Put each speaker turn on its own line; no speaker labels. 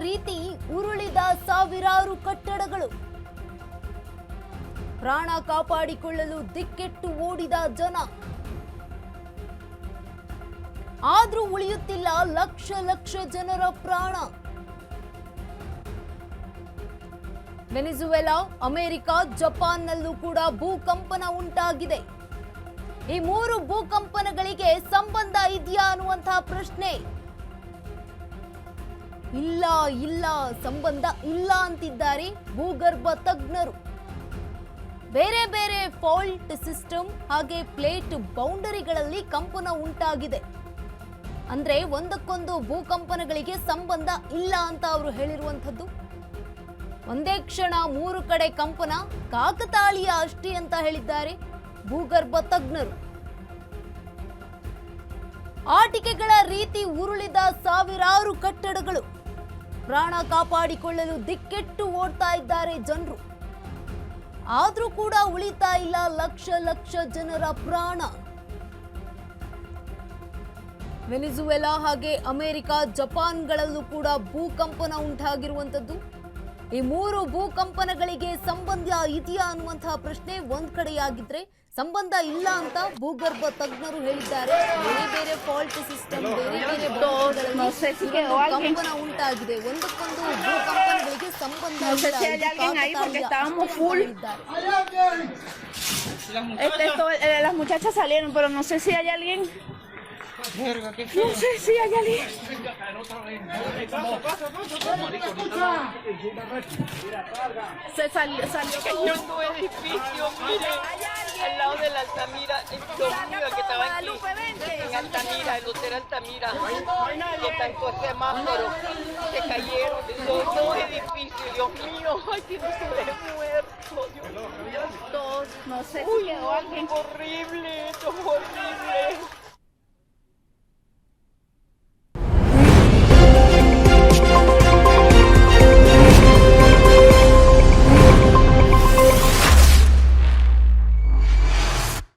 ರೀತಿ ಉರುಳಿದ ಸಾವಿರಾರು ಕಟ್ಟಡಗಳು. ಪ್ರಾಣ ಕಾಪಾಡಿಕೊಳ್ಳಲು ದಿಕ್ಕೆಟ್ಟು ಓಡಿದ ಜನ. ಆದ್ರೂ ಉಳಿಯುತ್ತಿಲ್ಲ ಲಕ್ಷ ಲಕ್ಷ ಜನರ ಪ್ರಾಣ. ವೆನಿಜುವೆಲಾ, ಅಮೆರಿಕ, ಜಪಾನ್ನಲ್ಲೂ ಕೂಡ ಭೂಕಂಪನ ಉಂಟಾಗಿದೆ. ಈ 3 ಭೂಕಂಪನಗಳಿಗೆ ಸಂಬಂಧ ಇದೆಯಾ ಅನ್ನುವಂತಹ ಪ್ರಶ್ನೆ. ಇಲ್ಲ ಸಂಬಂಧ ಇಲ್ಲ ಅಂತಿದ್ದಾರೆ ಭೂಗರ್ಭ ತಜ್ಞರು. ಬೇರೆ ಬೇರೆ ಫಾಲ್ಟ್ ಸಿಸ್ಟಮ್ ಹಾಗೆ ಪ್ಲೇಟ್ ಬೌಂಡರಿಗಳಲ್ಲಿ ಕಂಪನ ಉಂಟಾಗಿದೆ. ಅಂದ್ರೆ ಒಂದಕ್ಕೊಂದು ಭೂಕಂಪನಗಳಿಗೆ ಸಂಬಂಧ ಇಲ್ಲ ಅಂತ ಅವರು ಹೇಳಿರುವಂಥದ್ದು. ಒಂದೇ ಕ್ಷಣ 3 ಕಡೆ ಕಂಪನ ಕಾಕತಾಳೀಯ ಅಷ್ಟೇ ಅಂತ ಹೇಳಿದ್ದಾರೆ ಭೂಗರ್ಭ ತಜ್ಞರು. ಆಟಿಕೆಗಳ ರೀತಿ ಉರುಳಿದ ಸಾವಿರಾರು ಕಟ್ಟಡಗಳು. ಪ್ರಾಣ ಕಾಪಾಡಿಕೊಳ್ಳಲು ದಿಕ್ಕೆಟ್ಟು ಓಡ್ತಾ ಇದ್ದಾರೆ ಜನರು. ಆದ್ರೂ ಕೂಡ ಉಳಿತಾ ಇಲ್ಲ ಲಕ್ಷ ಲಕ್ಷ ಜನರ ಪ್ರಾಣ. ವೆನಿಜುವೆಲಾ ಹಾಗೆ ಅಮೆರಿಕ, ಜಪಾನ್ಗಳಲ್ಲೂ ಕೂಡ ಭೂಕಂಪನ ಉಂಟಾಗಿರುವಂತದ್ದು. ಈ 3 ಭೂಕಂಪನಗಳಿಗೆ ಸಂಬಂಧ ಇದೆಯಾ ಅನ್ನುವಂತಹ ಪ್ರಶ್ನೆ ಒಂದ್ ಕಡೆಯಾಗಿದ್ರೆ, ಸಂಬಂಧ ಇಲ್ಲ ಅಂತ ಭೂಗರ್ಭ ತಜ್ಞರು ಹೇಳಿದ್ದಾರೆ. ಬೇರೆ ಬೇರೆ ಫಾಲ್ಟ್ ಸಿಸ್ಟಮ್, ಬೇರೆ ಬೇರೆ ಕಂಪನ ಉಂಟಾಗಿದೆ. ಒಂದಕ್ಕೊಂದು ಭೂಕಂಪನಗಳಿಗೆ ಸಂಬಂಧ
Las muchachas salieron, pero no sé si hay alguien. No sé si hay alguien. Se salió
Cayó en un edificio, mire, al lado de la Altamira, Dios mío, el que estaba aquí, en Altamira, el hotel Altamira, que está en todo el semáforo, se cayeron dos edificios, Dios mío, ay, que no se ve muerto, Dios mío.
dos, no sé si quedó alguien.
Horrible, esto es horrible.